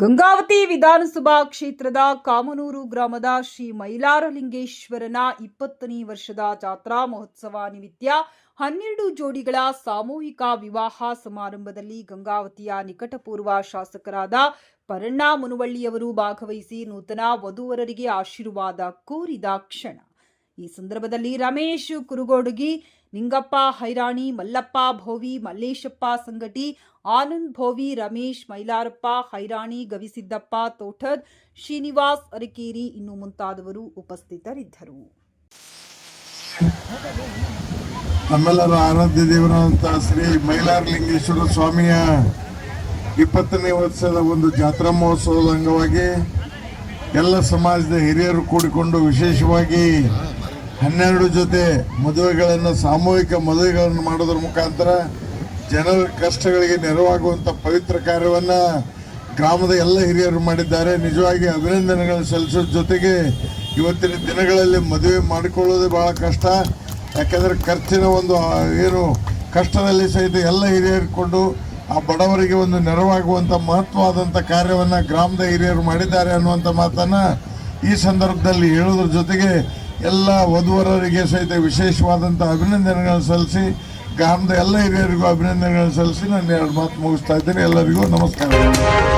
ಗಂಗಾವತಿ ವಿಧಾನಸಭಾ ಕ್ಷೇತ್ರದ ಕಾಮನೂರು ಗ್ರಾಮದ ಶ್ರೀ ಮೈಲಾರಲಿಂಗೇಶ್ವರನ 20ನೇ ವರ್ಷದ ಜಾತ್ರಾ ಮಹೋತ್ಸವ ನಿಮಿತ್ತ 12 ಜೋಡಿಗಳ ಸಾಮೂಹಿಕ ವಿವಾಹ ಸಮಾರಂಭದಲ್ಲಿ ಗಂಗಾವತಿಯ ನಿಕಟಪೂರ್ವ ಶಾಸಕರಾದ ಪರಣ್ಣ ಮುನವಳ್ಳಿಯವರು ಭಾಗವಹಿಸಿ ನೂತನ ವಧುವರರಿಗೆ ಆಶೀರ್ವಾದ ಕೋರಿದ ಕ್ಷಣ. ಈ ಸಂದರ್ಭದಲ್ಲಿ ರಮೇಶ್ ಕುರುಗೋಡುಗಿ, ನಿಂಗಪ್ಪ ಹೈರಾಣಿ, ಮಲ್ಲಪ್ಪ ಭೋವಿ, ಮಲ್ಲೇಶಪ್ಪ ಸಂಗಟಿ, ಆನಂದ್ ಭೋವಿ, ರಮೇಶ್ ಮೈಲಾರಪ್ಪ ಹೈರಾಣಿ, ಗವಿಸಿದ್ದಪ್ಪ ತೋಟದ್, ಶ್ರೀನಿವಾಸ್ ಅರಕೇರಿ ಇನ್ನು ಮುಂತಾದವರು ಉಪಸ್ಥಿತರಿದ್ದರು. ನಮ್ಮೆಲ್ಲರ ಆರಾಧ್ಯ ದೇವರಾದಂತಹ ಶ್ರೀ ಮೈಲಾರಲಿಂಗೇಶ್ವರ ಸ್ವಾಮಿಯ 20ನೇ ವರ್ಷದ ಒಂದು ಜಾತ್ರಾ ಮಹೋತ್ಸವದ ಅಂಗವಾಗಿ ಎಲ್ಲ ಸಮಾಜದ ಹಿರಿಯರು ಕೂಡಿಕೊಂಡು ವಿಶೇಷವಾಗಿ 12 ಜೊತೆ ಮದುವೆಗಳನ್ನು ಸಾಮೂಹಿಕ ಮದುವೆಗಳನ್ನು ಮಾಡೋದ್ರ ಮುಖಾಂತರ ಜನರ ಕಷ್ಟಗಳಿಗೆ ನೆರವಾಗುವಂಥ ಪವಿತ್ರ ಕಾರ್ಯವನ್ನು ಗ್ರಾಮದ ಎಲ್ಲ ಹಿರಿಯರು ಮಾಡಿದ್ದಾರೆ. ನಿಜವಾಗಿ ಅಭಿನಂದನೆಗಳನ್ನು ಸಲ್ಲಿಸೋದ್ರ ಜೊತೆಗೆ ಇವತ್ತಿನ ದಿನಗಳಲ್ಲಿ ಮದುವೆ ಮಾಡಿಕೊಳ್ಳೋದೇ ಬಹಳ ಕಷ್ಟ. ಯಾಕೆಂದರೆ ಖರ್ಚಿನ ಒಂದು ಏನು ಕಷ್ಟದಲ್ಲಿ ಸಹಿತ ಎಲ್ಲ ಹಿರಿಯರಿಕೊಂಡು ಆ ಬಡವರಿಗೆ ಒಂದು ನೆರವಾಗುವಂಥ ಮಹತ್ವವಾದಂಥ ಕಾರ್ಯವನ್ನು ಗ್ರಾಮದ ಹಿರಿಯರು ಮಾಡಿದ್ದಾರೆ ಅನ್ನುವಂಥ ಮಾತನ್ನು ಈ ಸಂದರ್ಭದಲ್ಲಿ ಹೇಳೋದ್ರ ಜೊತೆಗೆ ಎಲ್ಲ ವಧುವರರಿಗೆ ಸಹಿತ ವಿಶೇಷವಾದಂಥ ಅಭಿನಂದನೆಗಳನ್ನು ಸಲ್ಲಿಸಿ ಗ್ರಾಮದ ಎಲ್ಲ ಹಿರಿಯರಿಗೂ ಅಭಿನಂದನೆಗಳನ್ನು ಸಲ್ಲಿಸಿ ನಾನು 2 ಮಾತು ಮುಗಿಸ್ತಾ ಇದ್ದೇನೆ. ಎಲ್ಲರಿಗೂ ನಮಸ್ಕಾರ.